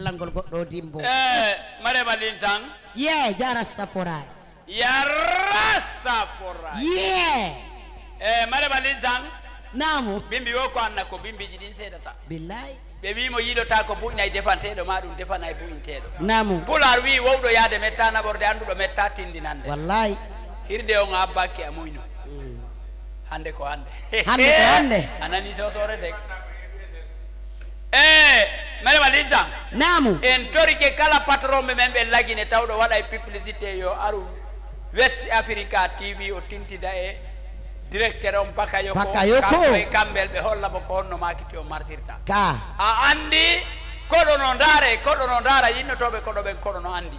ballangol goddo dimbo mare balin sang jarasta foray mare balin sang namu bimbi wo ko anna ko bimbi jidin sedata billahi be wi mo yidota ko buñay defantedo ma dum defanay buñtedo namu pular wi wowdo yaade metta na borde andudo metta tindinande wallahi hirde on abbaki amuyno hande ko hande anani sosore de mare balinza namu en torike kala patron men be lagine tawdo wada publicité yo aru West Africa TV o tintida directeur on Bakayoko kambel be holla mo ko honno makiti o marsirta ka a andi kodo no ndara yinno tobe kodo ben kodo no andi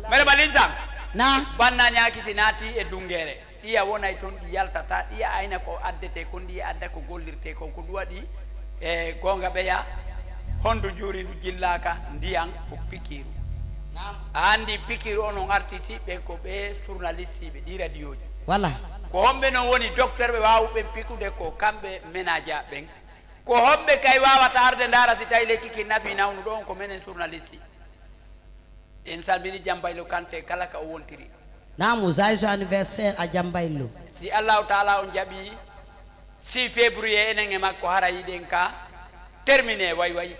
mare balinza na banna nyaaki sinati e dungere iya wonay ton di yaltata iya ayna ko addete ko ndi adda ko gollirte ko ko duwadi gonga beya hondo juri du jillaka ndiyang ko pikiru andi pikiru onon artiste be ko be journaliste be di radio ji wala ko hombe non woni docteur be waawu be pikude ko kambe menaja ben ko hombe kay wawata arde ndara si tayle kiki nafi nawnu don ko menen journaliste en salmini jambaylo kante kala ka o wontiri namu zaiso anniversaire a jambaylo si Allah taala on jabi 6 février enen e makko hara yiden ka terminé way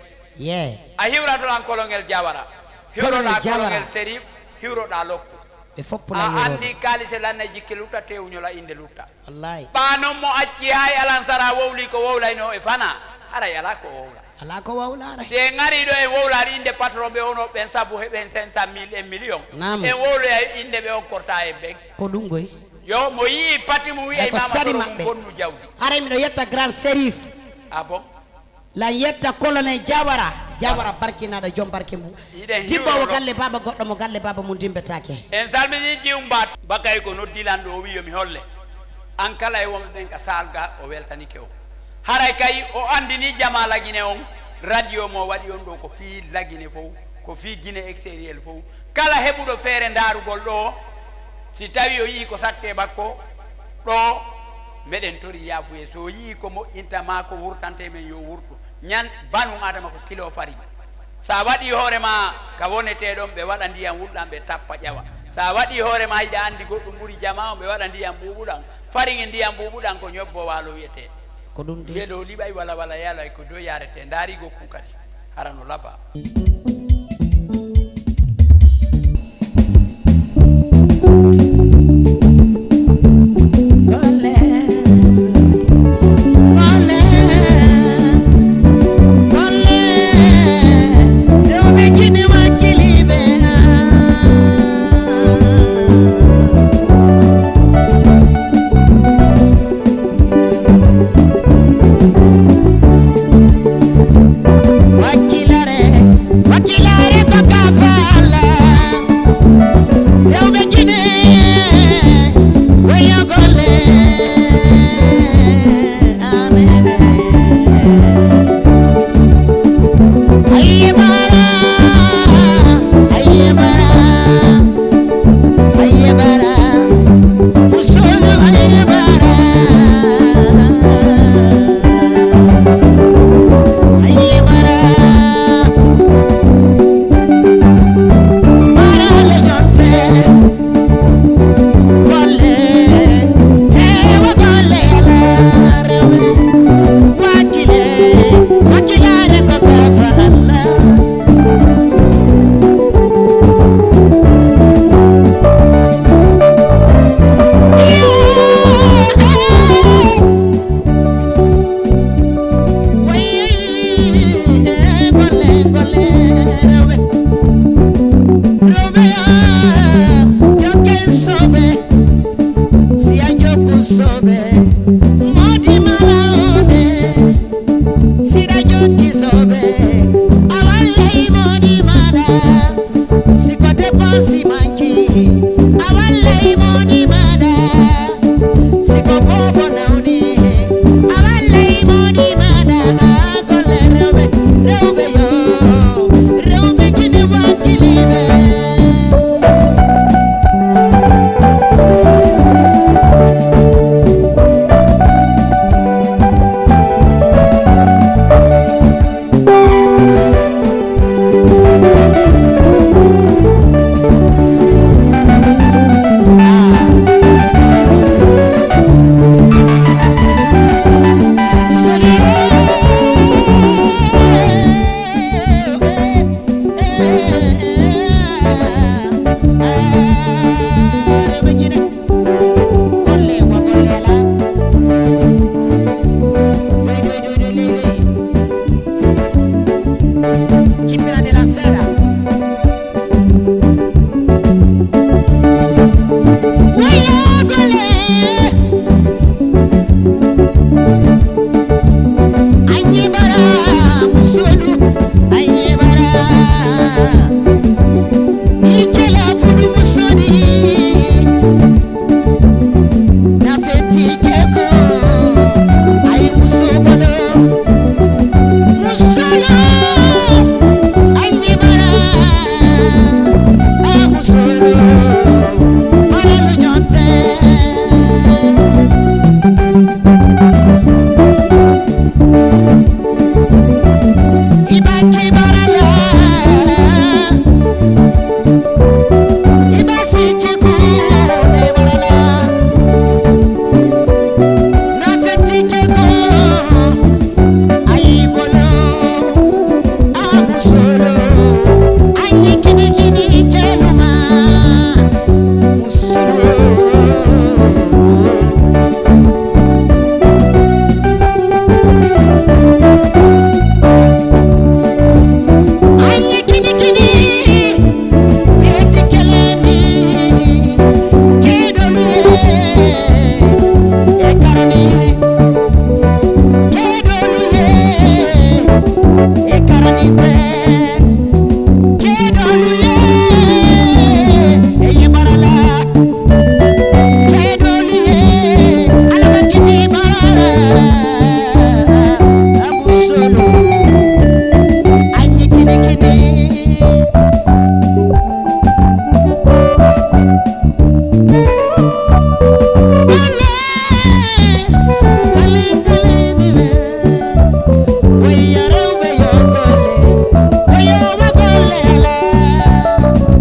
a hiwrato an kolongel jawara hiwroda kolongel Serif hiwroda lokko e foppo a andi kalise lanne jikke lutta tewñola inde lutta wallahi banon mo acci hay alansara wowli ko wowlayno e fana ara yala ko wowla ala ko wawla se ngari do e wowlaari inde patron be ono ben sabu heben 500.000 e million e wowlo e inde be on korta e ben ko dum goy yo mo yi pati mu wi e mama ko bonnu jawdi are mi do yetta grand Serif bon la yetta colonel Jawara barkina da jom barke mu jibbo wo galle baba goddo mo galle baba mu dimbetake en salmini jiumbat bakay ko noddilando o wi yo mi holle an kala e won ben ka salga o weltani ke o haray kay o andini jama lagine on radio mo wadi on do ko fi lagine fo ko fi gine extérieur fo kala hebudo fere darugol do si tawi o yi ko satte bakko do meden tori yafu e so yi ko mo intama ko wurtante men yo wurtu nyan banu adama ko kilo fari sa wadi hore ma ka wonete don be wada ndiyam wuddam be tappa jawa sa wadi hore ma ida andi goddum buri jama be wada ndiyam bubudan fari ndiyam bubudan ko nyobbo walo wiete ko dum de be do libay wala yalo ko do yarete ndari go kukati harano laba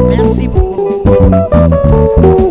Merci beaucoup.